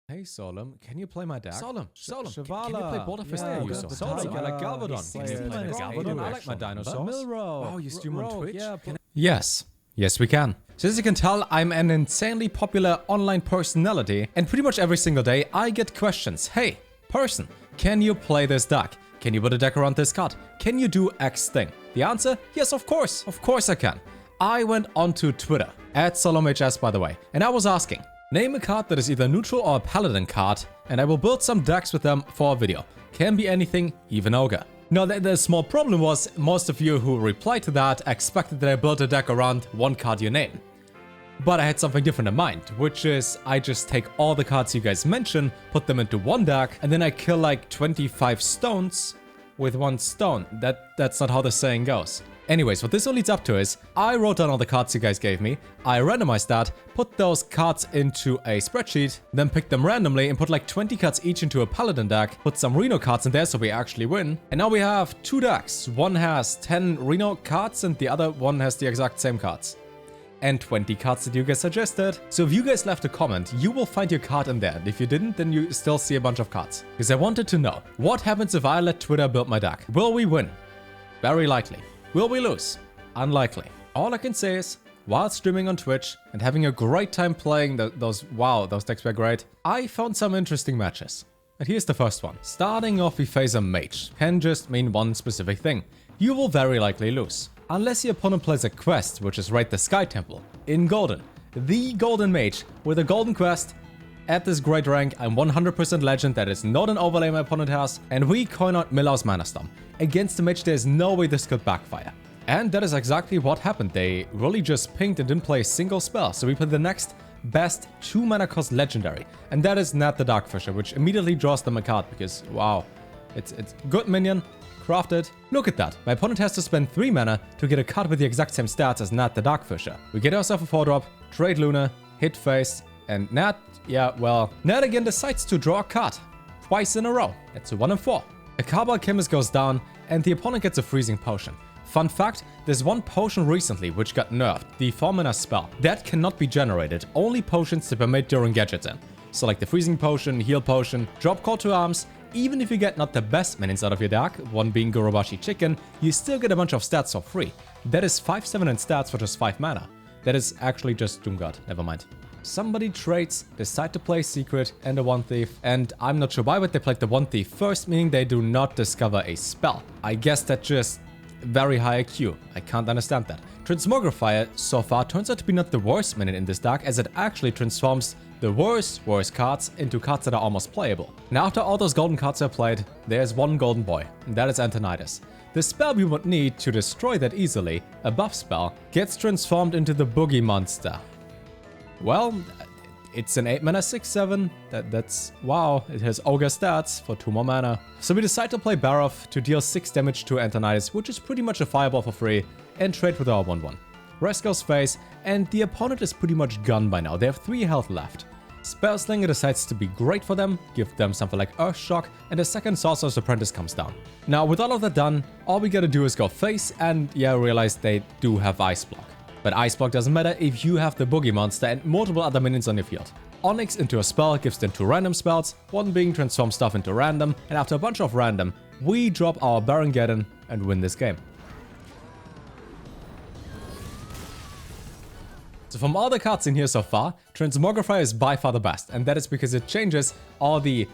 Hey Solem, can you play my deck? Solem, Shavala. can you play Border Fist? Yeah, Yeah, Solem, I like Galvadon. Can you play Galvadon? I like my dinosaurs. Wow, you stream on Twitch? Yeah, yes, we can. So as you can tell, I'm an insanely popular online personality, and pretty much every single day I get questions. Hey, person, can you play this deck? Can you put a deck around this card? Can you do X thing? The answer? Yes, of course I can. I went onto Twitter, @SolomHS by the way, and I was asking, name a card that is either neutral or a paladin card, and I will build some decks with them for a video. Can be anything, even Ogre. Now, the small problem was, most of you who replied to that expected that I built a deck around one card you name. But I had something different in mind, which is I just take all the cards you guys mention, put them into one deck, and then I kill like 25 stones with one stone. That's not how the saying goes. Anyways, what this all leads up to is, I wrote down all the cards you guys gave me, I randomized that, put those cards into a spreadsheet, then picked them randomly and put like 20 cards each into a paladin deck, put some Reno cards in there so we actually win, and now we have two decks. One has 10 Reno cards and the other one has the exact same cards. And 20 cards that you guys suggested. So if you guys left a comment, you will find your card in there, and if you didn't, then you still see a bunch of cards. Because I wanted to know, what happens if I let Twitter build my deck? Will we win? Very likely. Will we lose? Unlikely. All I can say is, while streaming on Twitch and having a great time playing those decks were great, I found some interesting matches. And here's the first one. Starting off, we face a mage. Can just mean one specific thing. You will very likely lose. Unless your opponent plays a quest, which is Raid the Sky Temple, in Golden. The Golden Mage, with a Golden Quest, at this great rank, I'm 100% legend, that is not an overlay my opponent has, and we coin out Miller's Mana Storm. Against the mage, there's no way this could backfire. And that is exactly what happened. They really just pinged and didn't play a single spell, so we played the next best 2 mana cost legendary, and that is Nat the Darkfisher, which immediately draws them a card, because wow, it's good minion, crafted. Look at that, my opponent has to spend 3 mana to get a card with the exact same stats as Nat the Darkfisher. We get ourselves a 4-drop, trade Luna, hit face, and Nat, Nat again decides to draw a card. Twice in a row. That's a 1 and 4. A Cabal Chemist goes down, and the opponent gets a freezing potion. Fun fact, there's one potion recently which got nerfed, the 4-mana spell. That cannot be generated, only potions that were made during Gadget In. So like the freezing potion, heal potion, drop call to arms, even if you get not the best minions out of your deck, one being Gorobashi Chicken, you still get a bunch of stats for free. That is 5/7 in stats for just 5 mana. That is actually just Doomguard, never mind. Somebody trades, decide to play Secret and a One Thief, and I'm not sure why, but they played the One Thief first, meaning they do not discover a spell. I guess that just very high IQ. I can't understand that. Transmogrifier so far turns out to be not the worst minion in this deck, as it actually transforms the worst cards into cards that are almost playable. Now after all those golden cards are played, there's one golden boy, and that is Antonidas. The spell we would need to destroy that easily, a buff spell, gets transformed into the Boogie Monster. Well, it's an 8 mana 6/7, that's wow, it has Ogre stats for 2 more mana. So we decide to play Baroth to deal 6 damage to Antonidas, which is pretty much a fireball for free, and trade with our 1/1. Rest goes face, and the opponent is pretty much gone by now, they have 3 health left. Spellslinger decides to be great for them, give them something like Earthshock, and a second Sorcerer's Apprentice comes down. Now with all of that done, all we gotta do is go face and realize they do have Ice Block. But Ice Block doesn't matter if you have the Boogie Monster and multiple other minions on your field. Onyx into a spell gives them 2 random spells, one being transform stuff into random, and after a bunch of random, we drop our Baron Geddon and win this game. So from all the cards in here so far, Transmogrifier is by far the best, and that is because it changes all the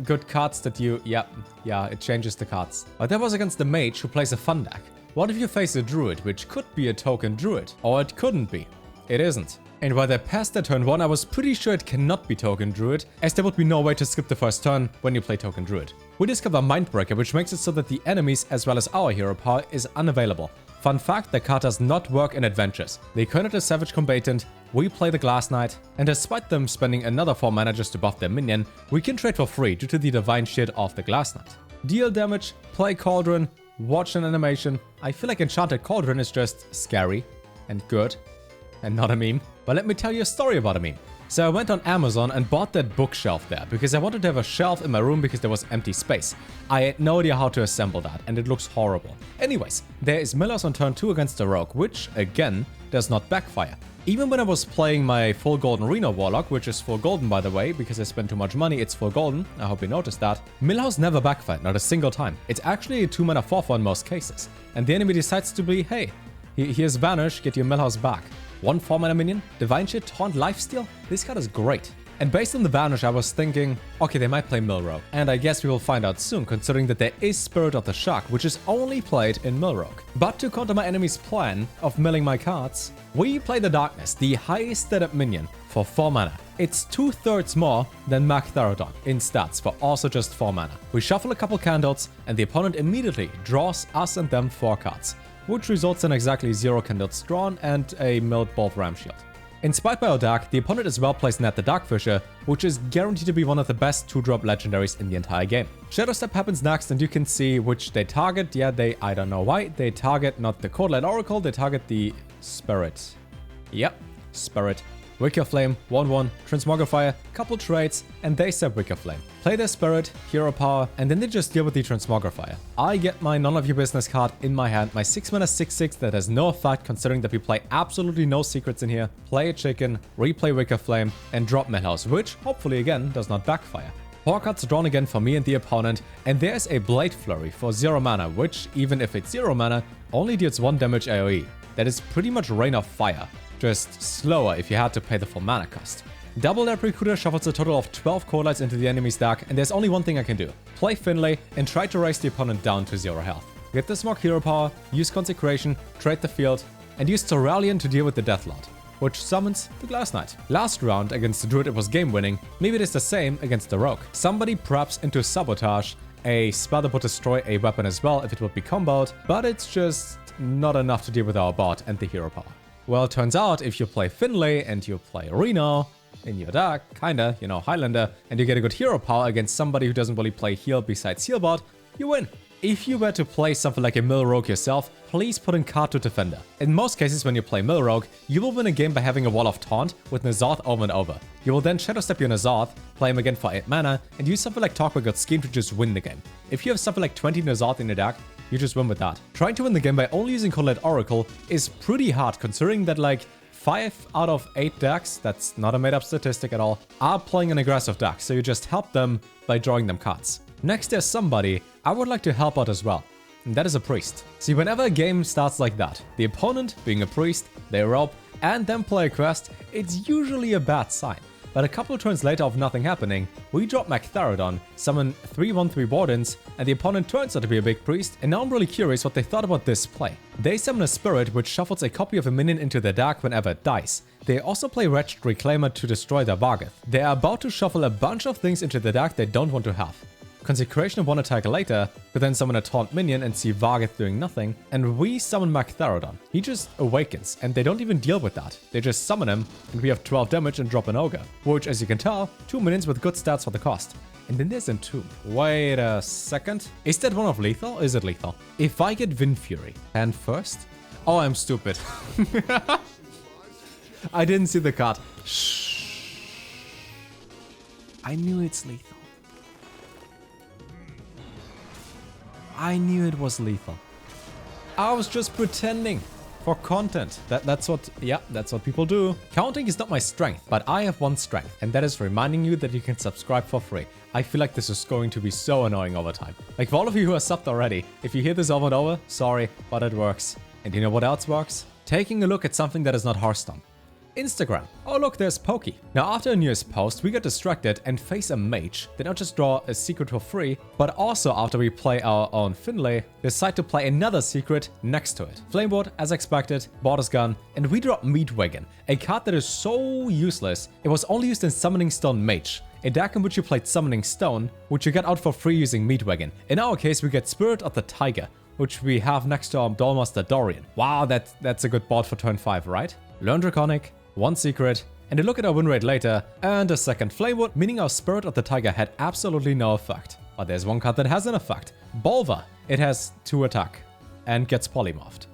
good cards that you... it changes the cards. But that was against the Mage who plays a fun deck. What if you face a Druid, which could be a token Druid? Or it couldn't be. It isn't. And while they passed their turn 1, I was pretty sure it cannot be token Druid, as there would be no way to skip the first turn when you play token Druid. We discover Mindbreaker, which makes it so that the enemies as well as our hero power is unavailable. Fun fact, the card does not work in adventures. They coin it a Savage Combatant, we play the Glass Knight, and despite them spending another 4 mana just to buff their minion, we can trade for free due to the Divine Shield of the Glass Knight. Deal damage, play Cauldron, watch an animation. I feel like Enchanted Cauldron is just scary and good and not a meme. But let me tell you a story about a meme. So I went on Amazon and bought that bookshelf there because I wanted to have a shelf in my room because there was empty space. I had no idea how to assemble that and it looks horrible. Anyways, there is Millers on turn 2 against the Rogue, which again does not backfire. Even when I was playing my full golden Reno Warlock, which is full golden by the way, because I spent too much money, it's full golden, I hope you noticed that, Millhouse never backfired, not a single time. It's actually a 2-mana 4/4 in most cases. And the enemy decides to be, hey, here's Vanish, get your Millhouse back. 1 4-mana minion, Divine Shield, Taunt, Lifesteal, this card is great. And based on the Vanish, I was thinking, okay, they might play Millrogue. And I guess we will find out soon, considering that there is Spirit of the Shark, which is only played in Millrogue. But to counter my enemy's plan of milling my cards, we play the Darkness, the highest stated minion, for 4 mana. It's 2/3 more than Magtherodon in stats for also just 4 mana. We shuffle a couple candles, and the opponent immediately draws us and them 4 cards, which results in exactly 0 candles drawn and a milled Bolt Ram Shield. Inspired by our deck, the opponent is well placed at the Darkfisher, which is guaranteed to be one of the best 2-drop legendaries in the entire game. Shadow Step happens next, and you can see which they target. Yeah, I don't know why. They target not the Cold Light Oracle, they target the Spirit. Yep, Spirit. Wicker Flame, 1/1, Transmogrifier, couple traits, and they set Wicker Flame. Play their Spirit, Hero Power, and then they just deal with the Transmogrifier. I get my None of Your Business card in my hand, my 6-mana 6/6 that has no effect considering that we play absolutely no secrets in here, play a chicken, replay Wicker Flame, and drop Millhouse, which hopefully again does not backfire. 4 cards drawn again for me and the opponent, and there's a Blade Flurry for 0 mana, which, even if it's 0 mana, only deals 1 damage AoE. That is pretty much Rain of Fire. Just slower if you had to pay the full mana cost. Double That Recruiter shuffles a total of 12 Cold Lights into the enemy's deck, and there's only one thing I can do. Play Finlay and try to raise the opponent down to 0 health. Get the Smog Hero Power, use Consecration, trade the field, and use Toralion to deal with the Deathlord, which summons the Glass Knight. Last round against the Druid it was game winning, maybe it is the same against the Rogue. Somebody preps into Sabotage, a spell that would destroy a weapon as well if it would be comboed, but it's just not enough to deal with our bot and the Hero Power. Well, it turns out if you play Finlay and you play Reno in your deck, kinda, you know, Highlander, and you get a good hero power against somebody who doesn't really play heal besides Healbot, you win. If you were to play something like a Millrogue yourself, please put in card to Defender. In most cases when you play Millrogue, you will win a game by having a Wall of Taunt with N'Zoth over and over. You will then Shadow Step your N'Zoth, play him again for 8 mana, and use something like Talk with God's Scheme to just win the game. If you have something like 20 N'Zoth in your deck, you just win with that. Trying to win the game by only using Cold Light Oracle is pretty hard considering that like 5 out of 8 decks, that's not a made up statistic at all, are playing an aggressive deck, so you just help them by drawing them cards. Next there's somebody I would like to help out as well, and that is a priest. See, whenever a game starts like that, the opponent, being a priest, they rob, and then play a quest, it's usually a bad sign. But a couple of turns later of nothing happening, we drop Magtherodon, summon 3/1/3 Wardens, and the opponent turns out to be a big priest, and now I'm really curious what they thought about this play. They summon a Spirit which shuffles a copy of a minion into their deck whenever it dies. They also play Wretched Reclaimer to destroy their Varghulf. They are about to shuffle a bunch of things into the deck they don't want to have. Consecration of 1 attack later, could then summon a taunt minion and see Varghulf doing nothing, and we summon Magtherodon. He just awakens, and they don't even deal with that. They just summon him, and we have 12 damage and drop an Ogre, which, as you can tell, 2 minions with good stats for the cost. And then there's Entomb. Wait a second. Is that one of lethal? Is it lethal? If I get Wind Fury, and first? Oh, I'm stupid. I didn't see the card. Shh. I knew it's lethal. I knew it was lethal. I was just pretending for content. That's what people do. Counting is not my strength, but I have one strength, and that is reminding you that you can subscribe for free. I feel like this is going to be so annoying over time. Like for all of you who are subbed already, if you hear this over and over, sorry, but it works. And you know what else works? Taking a look at something that is not Hearthstone. Instagram. Oh look, there's Pokey. Now after a newest post, we get distracted and face a mage. They not just draw a secret for free, but also after we play our own Finlay, decide to play another secret next to it. Flameboard, as expected, Border's Gun, and we drop Meatwagon, a card that is so useless, it was only used in Summoning Stone Mage, a deck in which you played Summoning Stone, which you get out for free using Meatwagon. In our case, we get Spirit of the Tiger, which we have next to our Dollmaster Dorian. Wow, that's a good board for turn 5, right? Learn Draconic, 1 secret, and a look at our win rate later, and a second Flamewood, meaning our Spirit of the Tiger had absolutely no effect. But there's one card that has an effect. Bolvar. It has 2 attack, and gets polymorphed.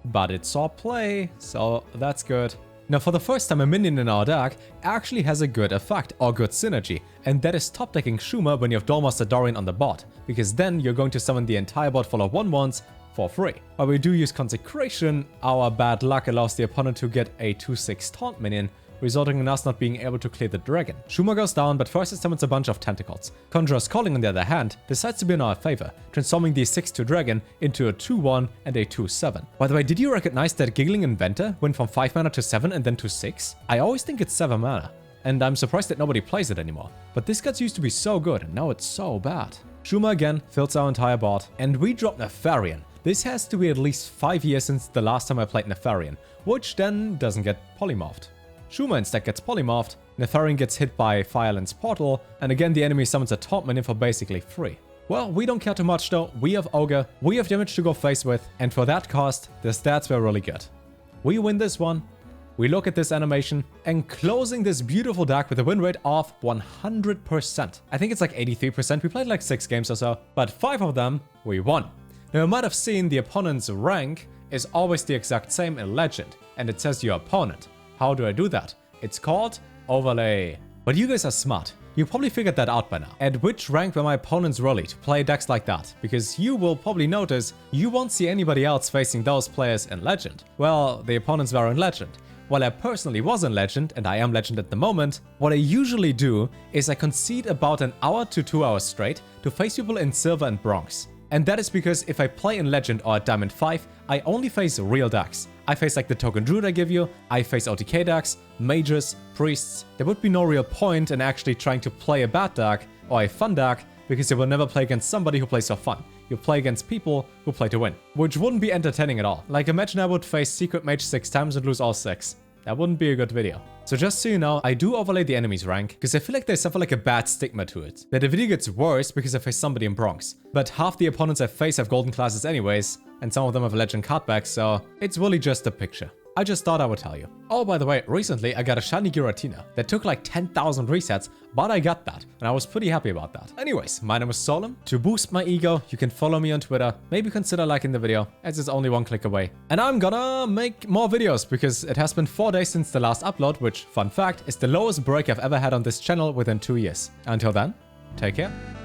But it saw play, so that's good. Now for the first time a minion in our deck actually has a good effect or good synergy, and that is top decking Schumer when you have Dollmaster Dorian on the board, because then you're going to summon the entire board full of 1/1s for free. While we do use Consecration, our bad luck allows the opponent to get a 2/6 taunt minion, resulting in us not being able to clear the dragon. Schumer goes down, but first it summons a bunch of tentacles. Conjurer's Calling, on the other hand, decides to be in our favor, transforming the 6/2 dragon into a 2/1 and a 2/7. By the way, did you recognize that Giggling Inventor went from 5 mana to 7 and then to 6? I always think it's 7 mana, and I'm surprised that nobody plays it anymore. But this card used to be so good, and now it's so bad. Schumer again fills our entire board, and we drop Nefarian. This has to be at least 5 years since the last time I played Nefarian, which then doesn't get polymorphed. Schumer instead gets polymorphed, Nefarian gets hit by Fireland's Portal, and again the enemy summons a taunt minion for basically free. Well, we don't care too much though, we have Ogre, we have damage to go face with, and for that cost, the stats were really good. We win this one, we look at this animation, and closing this beautiful deck with a win rate of 100%. I think it's like 83%, we played like 6 games or so, but 5 of them, we won. Now you might have seen the opponent's rank is always the exact same in Legend, and it says your opponent. How do I do that? It's called Overlay. But you guys are smart. You probably figured that out by now. At which rank were my opponents really to play decks like that? Because you will probably notice you won't see anybody else facing those players in Legend. Well, the opponents were in Legend. While I personally was in Legend, and I am Legend at the moment, what I usually do is I concede about an hour to 2 hours straight to face people in Silver and Bronze. And that is because if I play in Legend or at Diamond 5, I only face real decks. I face like the Token Druid I give you, I face OTK decks, mages, priests. There would be no real point in actually trying to play a bad deck or a fun deck because you will never play against somebody who plays for fun. You play against people who play to win, which wouldn't be entertaining at all. Like imagine I would face Secret Mage 6 times and lose all 6. That wouldn't be a good video. So just so you know, I do overlay the enemy's rank because I feel like they suffer like a bad stigma to it. That the video gets worse because I face somebody in Bronze. But half the opponents I face have golden classes anyways, and some of them have a legend card back, so it's really just a picture. I just thought I would tell you. Oh, by the way, recently I got a shiny Giratina that took like 10,000 resets, but I got that, and I was pretty happy about that. Anyways, my name is Solem. To boost my ego, you can follow me on Twitter. Maybe consider liking the video, as it's only 1 click away. And I'm gonna make more videos, because it has been 4 days since the last upload, which, fun fact, is the lowest break I've ever had on this channel within 2 years. Until then, take care.